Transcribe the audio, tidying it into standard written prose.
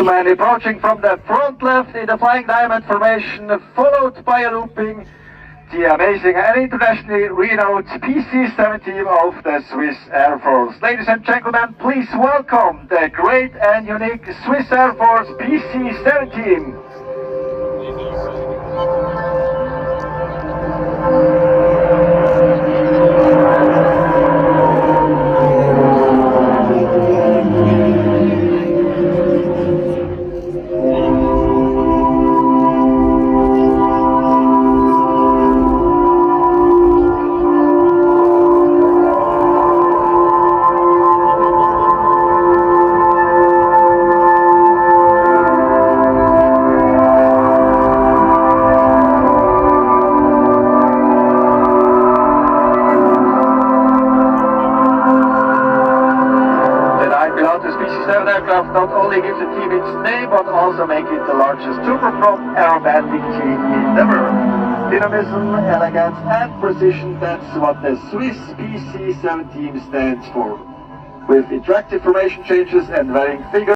Man approaching from the front left in the flying diamond formation, followed by a looping, the amazing and internationally renowned PC-7 team of the Swiss Air Force. Ladies and gentlemen, please welcome the great and unique Swiss Air Force PC-7 team. This PC-7 aircraft not only gives the team its name, but also make it the largest turboprop aerobatic team in the world. Dynamism, elegance and precision, that's what the Swiss PC-7 team stands for. With interactive formation changes and varying figures,